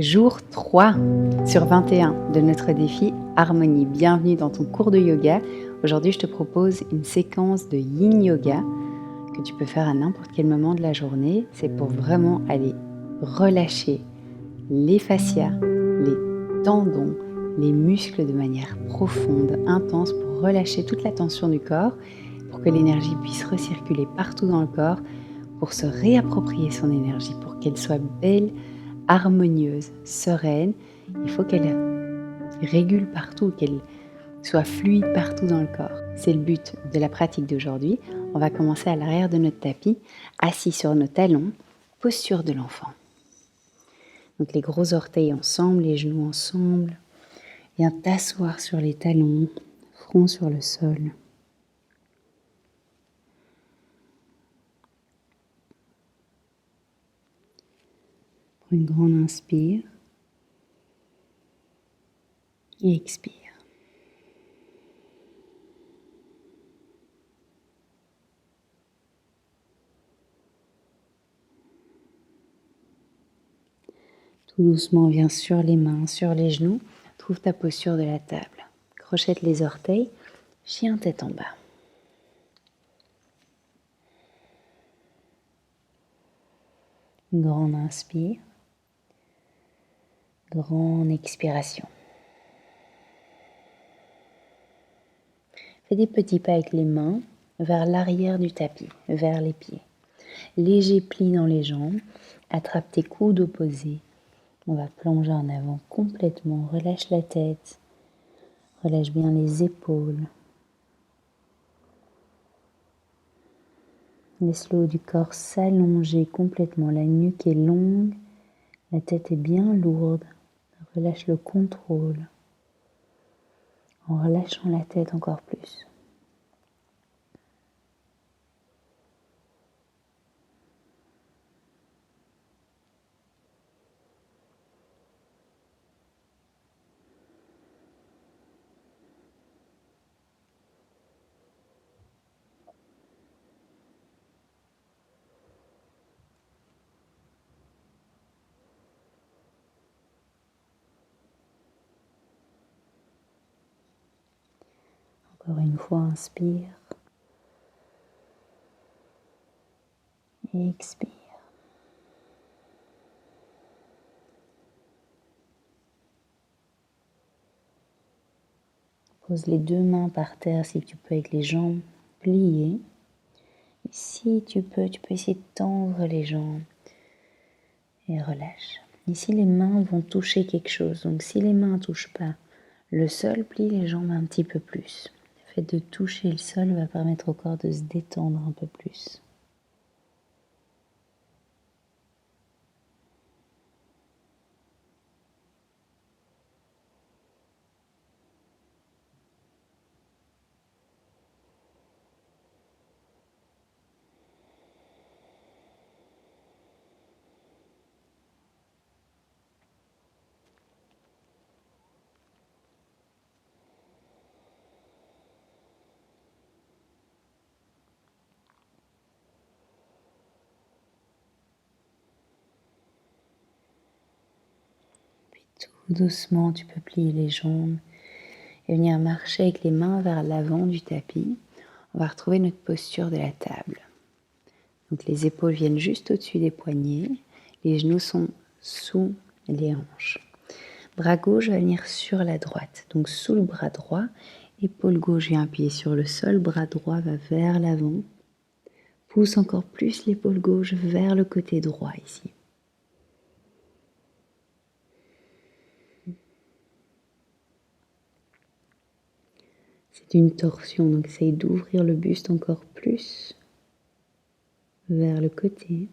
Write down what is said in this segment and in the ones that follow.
Jour 3 sur 21 de notre défi Harmonie. Bienvenue dans ton cours de yoga. Aujourd'hui, je te propose une séquence de Yin Yoga que tu peux faire à n'importe quel moment de la journée. C'est pour vraiment aller relâcher les fascias, les tendons, les muscles de manière profonde, intense, pour relâcher toute la tension du corps, pour que l'énergie puisse recirculer partout dans le corps, pour se réapproprier son énergie, pour qu'elle soit belle, harmonieuse, sereine. Il faut qu'elle régule partout, qu'elle soit fluide partout dans le corps. C'est le but de la pratique d'aujourd'hui. On va commencer à l'arrière de notre tapis, assis sur nos talons, posture de l'enfant. Donc les gros orteils ensemble, les genoux ensemble. Viens t'asseoir sur les talons, front sur le sol. Prends une grande inspire et expire. Tout doucement, viens sur les mains, sur les genoux. Trouve ta posture de la table. Crochette les orteils, chien tête en bas. Grande inspire, grande expiration. Fais des petits pas avec les mains vers l'arrière du tapis, vers les pieds. Léger pli dans les jambes, attrape tes coudes opposés. On va plonger en avant complètement, relâche la tête, relâche bien les épaules. Laisse le haut du corps s'allonger complètement, la nuque est longue, la tête est bien lourde. Relâche le contrôle en relâchant la tête encore plus. Encore une fois, inspire et expire. Pose les deux mains par terre si tu peux avec les jambes pliées. Et si tu peux essayer de tendre les jambes et relâche. Ici, les mains vont toucher quelque chose. Donc, si les mains ne touchent pas le sol, plie les jambes un petit peu plus. Le fait de toucher le sol va permettre au corps de se détendre un peu plus. Tout doucement, tu peux plier les jambes et venir marcher avec les mains vers l'avant du tapis. On va retrouver notre posture de la table. Donc les épaules viennent juste au-dessus des poignets, les genoux sont sous les hanches. Bras gauche va venir sur la droite, donc sous le bras droit, épaule gauche vient appuyer sur le sol, bras droit va vers l'avant. Pousse encore plus l'épaule gauche vers le côté droit ici. C'est une torsion, donc essaye d'ouvrir le buste encore plus vers le côté.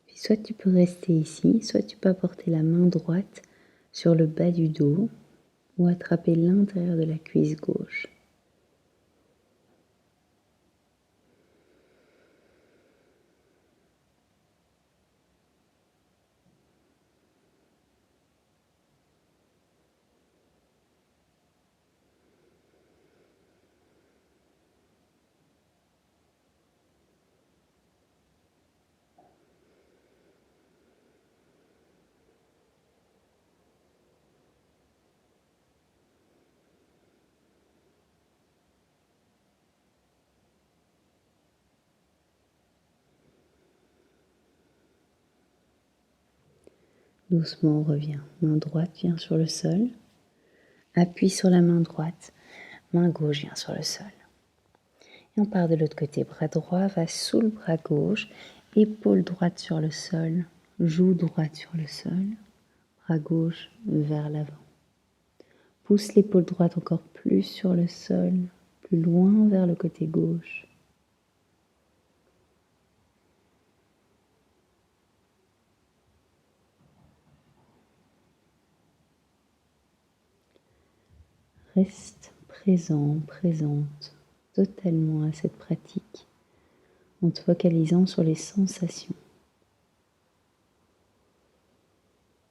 Puis soit tu peux rester ici, soit tu peux apporter la main droite sur le bas du dos ou attraper l'intérieur de la cuisse gauche. Doucement, on revient. Main droite vient sur le sol. Appui sur la main droite. Main gauche vient sur le sol. Et on part de l'autre côté. Bras droit va sous le bras gauche. Épaule droite sur le sol. Joue droite sur le sol. Bras gauche vers l'avant. Pousse l'épaule droite encore plus sur le sol. Plus loin vers le côté gauche. Reste présent, présente totalement à cette pratique en te focalisant sur les sensations.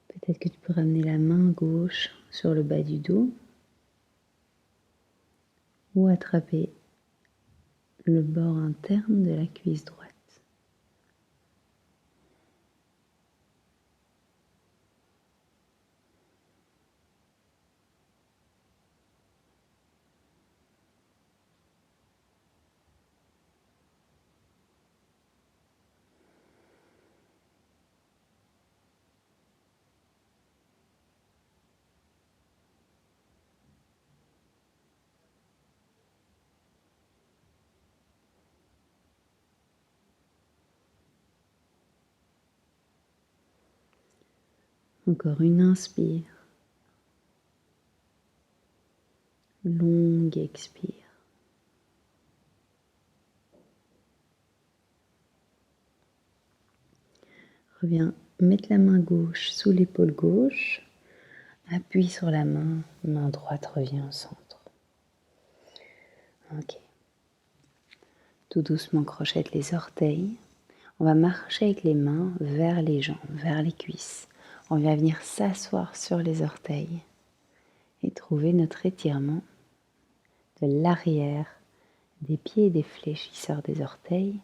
Peut-être que tu peux ramener la main gauche sur le bas du dos ou attraper le bord interne de la cuisse droite. Encore une inspire. Longue expire. Reviens mettre la main gauche sous l'épaule gauche. Appuie sur la main. Main droite revient au centre. Ok. Tout doucement crochette les orteils. On va marcher avec les mains vers les jambes, vers les cuisses. On va venir s'asseoir sur les orteils et trouver notre étirement de l'arrière des pieds et des fléchisseurs des orteils.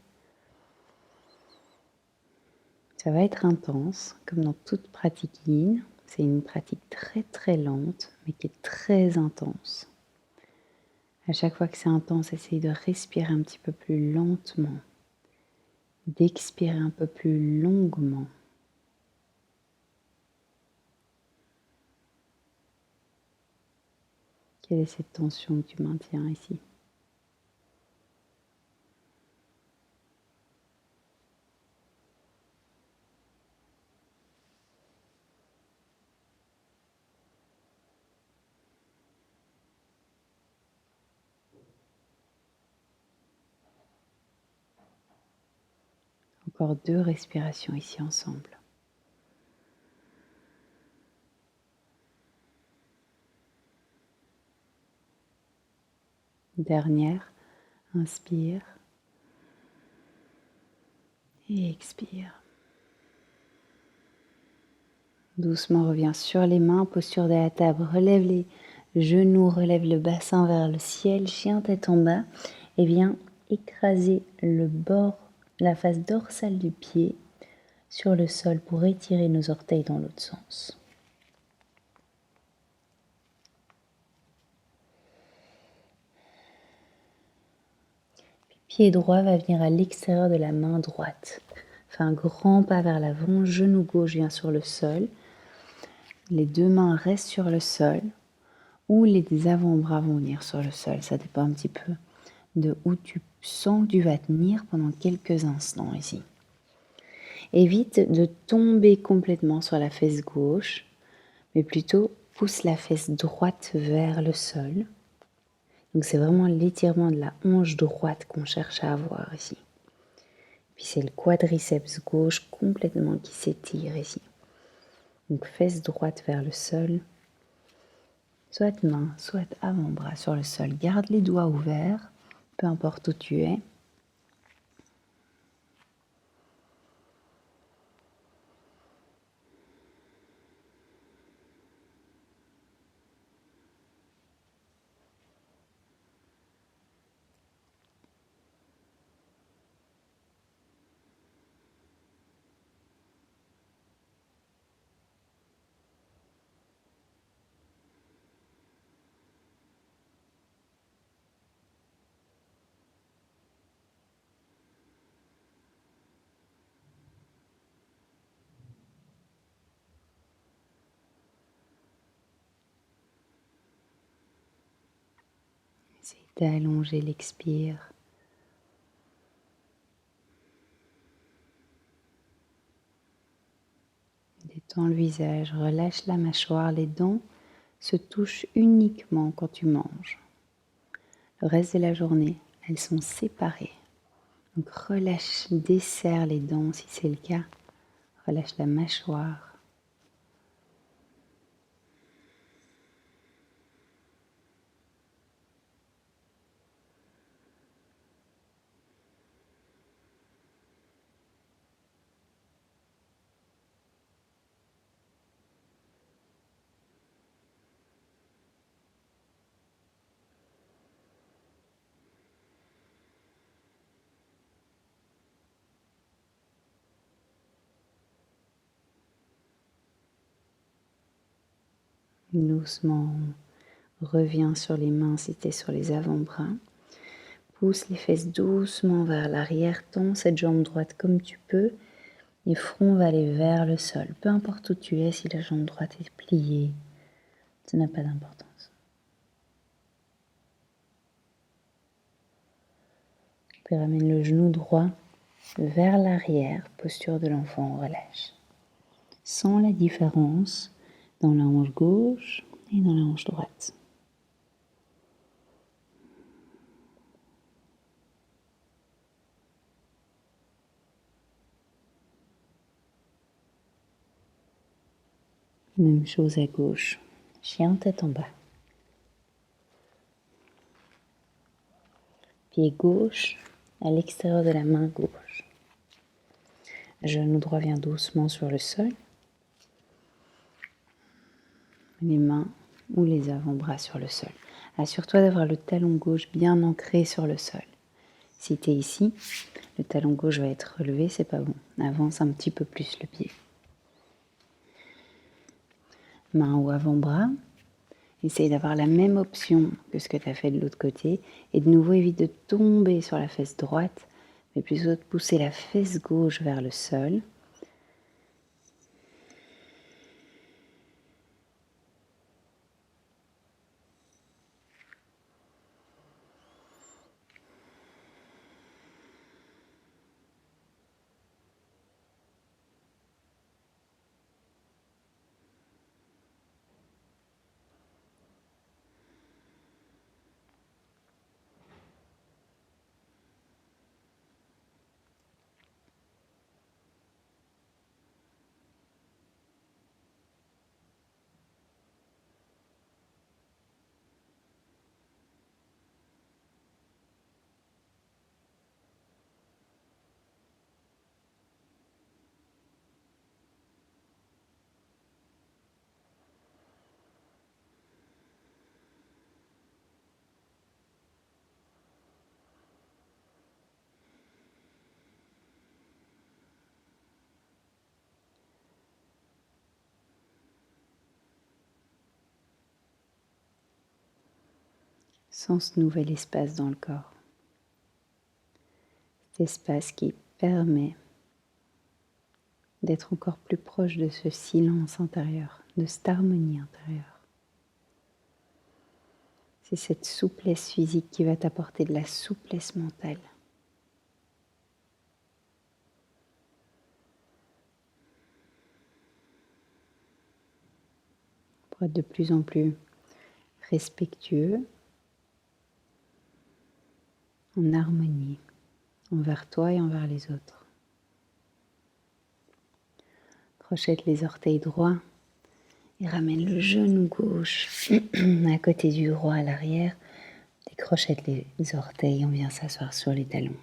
Ça va être intense, comme dans toute pratique yin. C'est une pratique très très lente, mais qui est très intense. À chaque fois que c'est intense, essaye de respirer un petit peu plus lentement, d'expirer un peu plus longuement. Quelle est cette tension que tu maintiens ici ? Encore 2 respirations ici ensemble. Dernière, inspire et expire. Doucement reviens sur les mains, posture de la table, relève les genoux, relève le bassin vers le ciel, chien tête en bas et viens écraser le bord, la face dorsale du pied sur le sol pour étirer nos orteils dans l'autre sens. Pied droit va venir à l'extérieur de la main droite. Fais un grand pas vers l'avant, genou gauche vient sur le sol. Les 2 mains restent sur le sol ou les avant-bras vont venir sur le sol. Ça dépend un petit peu de où tu sens que tu vas tenir pendant quelques instants ici. Évite de tomber complètement sur la fesse gauche, mais plutôt pousse la fesse droite vers le sol. Donc c'est vraiment l'étirement de la hanche droite qu'on cherche à avoir ici. Puis c'est le quadriceps gauche complètement qui s'étire ici. Donc fesse droite vers le sol. Soit main, soit avant-bras sur le sol. Garde les doigts ouverts, peu importe où tu es. Essaye d'allonger l'expire. Détends le visage, relâche la mâchoire, les dents se touchent uniquement quand tu manges. Le reste de la journée, elles sont séparées. Donc relâche, desserre les dents si c'est le cas. Relâche la mâchoire. Doucement, reviens sur les mains si tu es sur les avant-bras. Pousse les fesses doucement vers l'arrière, tends cette jambe droite comme tu peux. Et front va aller vers le sol. Peu importe où tu es, si la jambe droite est pliée, ça n'a pas d'importance. Puis ramène le genou droit vers l'arrière, posture de l'enfant, on relâche. Sens la différence dans la hanche gauche et dans la hanche droite. Même chose à gauche, chien tête en bas. Pied gauche à l'extérieur de la main gauche. Genou droit vient doucement sur le sol. Les mains ou les avant-bras sur le sol. Assure-toi d'avoir le talon gauche bien ancré sur le sol. Si tu es ici, le talon gauche va être relevé, c'est pas bon. Avance un petit peu plus le pied. Main ou avant-bras. Essaye d'avoir la même option que ce que tu as fait de l'autre côté. Et de nouveau, évite de tomber sur la fesse droite, mais plutôt de pousser la fesse gauche vers le sol. Sens ce nouvel espace dans le corps. Cet espace qui permet d'être encore plus proche de ce silence intérieur, de cette harmonie intérieure. C'est cette souplesse physique qui va t'apporter de la souplesse mentale. Pour être de plus en plus respectueux, en harmonie, envers toi et envers les autres. Crochette les orteils droits et ramène le genou gauche à côté du droit à l'arrière. Décrochette les orteils, on vient s'asseoir sur les talons.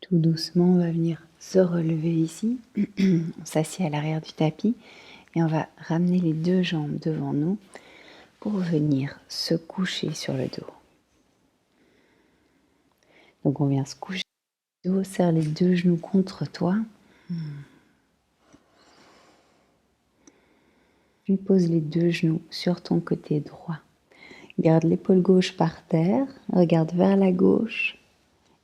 Tout doucement, on va venir se relever ici. On s'assied à l'arrière du tapis et on va ramener les deux jambes devant nous pour venir se coucher sur le dos. Donc on vient se coucher sur le dos, serre les deux genoux contre toi. Puis pose les deux genoux sur ton côté droit. Garde l'épaule gauche par terre, regarde vers la gauche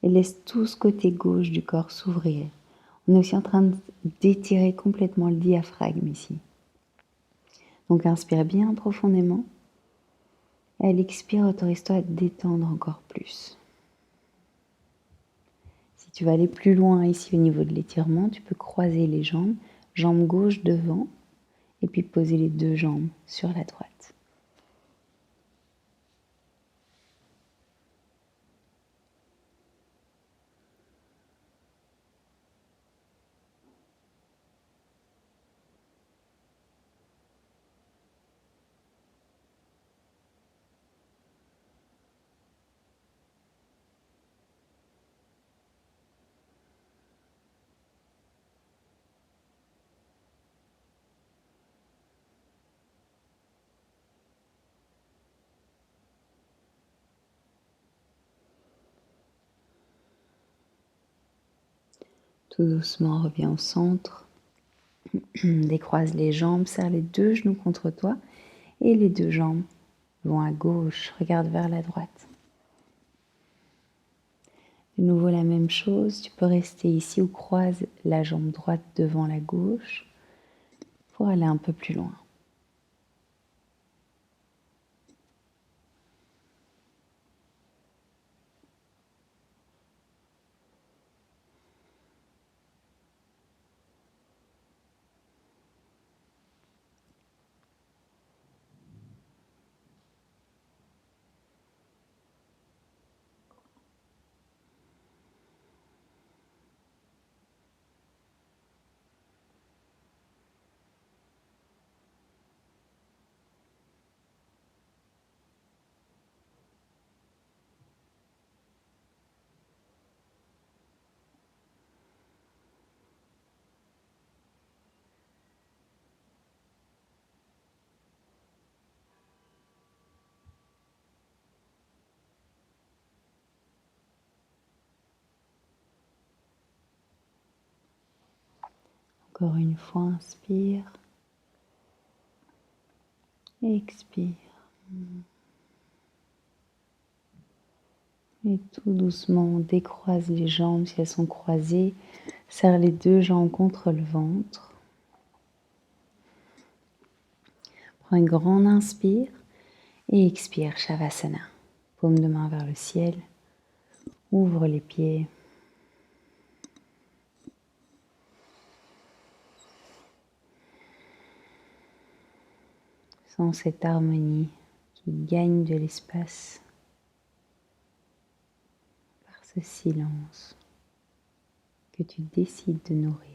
et laisse tout ce côté gauche du corps s'ouvrir. On est aussi en train d'étirer complètement le diaphragme ici. Donc inspire bien profondément. Et à l'expire, autorise-toi à te détendre encore plus. Si tu vas aller plus loin ici au niveau de l'étirement, tu peux croiser les jambes, jambe gauche devant, et puis poser les deux jambes sur la droite. Tout doucement, reviens au centre. Décroise les jambes, serre les deux genoux contre toi et les deux jambes vont à gauche. Regarde vers la droite. De nouveau la même chose, tu peux rester ici ou croise la jambe droite devant la gauche pour aller un peu plus loin. Encore une fois, inspire. Expire. Et tout doucement, on décroise les jambes si elles sont croisées. Serre les deux jambes contre le ventre. Prends une grande inspire et expire, Shavasana. Paume de main vers le ciel. Ouvre les pieds. Sens cette harmonie qui gagne de l'espace par ce silence que tu décides de nourrir.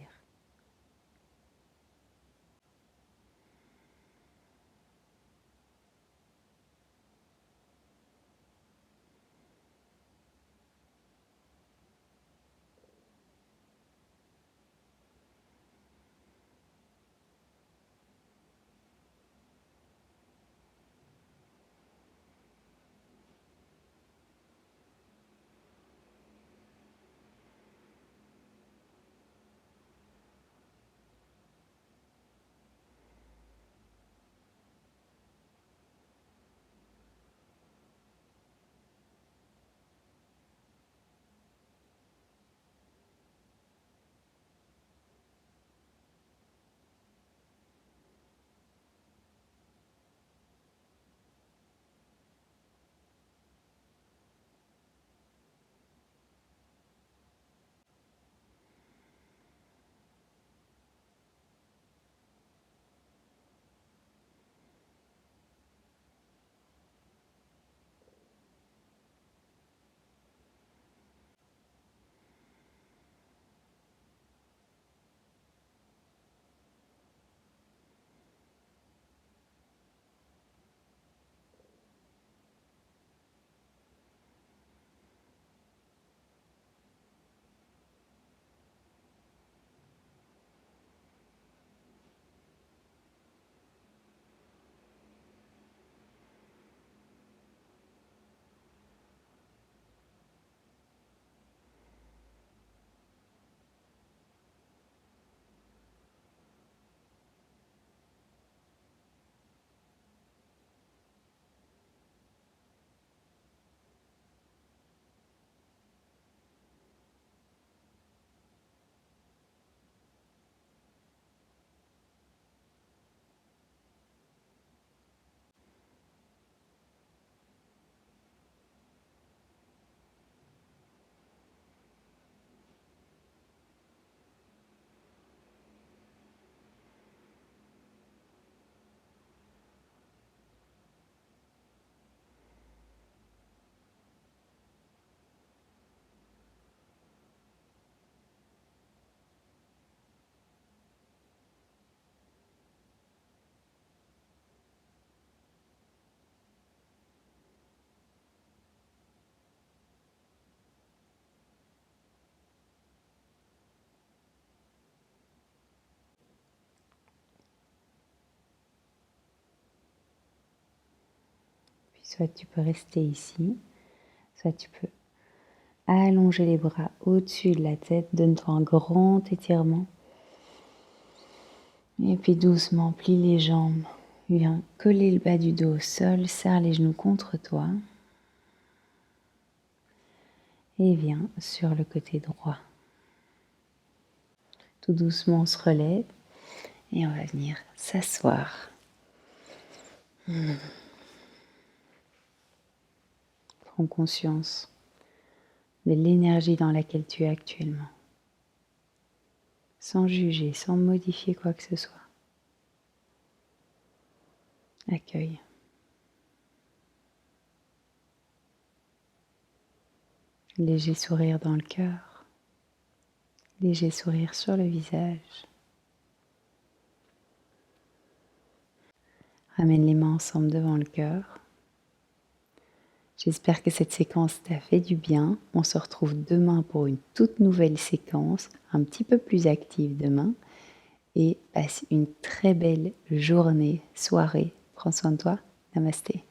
Soit tu peux rester ici, soit tu peux allonger les bras au-dessus de la tête. Donne-toi un grand étirement. Et puis doucement, plie les jambes. Viens coller le bas du dos au sol, serre les genoux contre toi. Et viens sur le côté droit. Tout doucement, on se relève et on va venir s'asseoir. Prends conscience de l'énergie dans laquelle tu es actuellement. Sans juger, sans modifier quoi que ce soit. Accueille. Léger sourire dans le cœur. Léger sourire sur le visage. Ramène les mains ensemble devant le cœur. J'espère que cette séquence t'a fait du bien. On se retrouve demain pour une toute nouvelle séquence, un petit peu plus active demain. Et passe une très belle journée, soirée. Prends soin de toi. Namasté.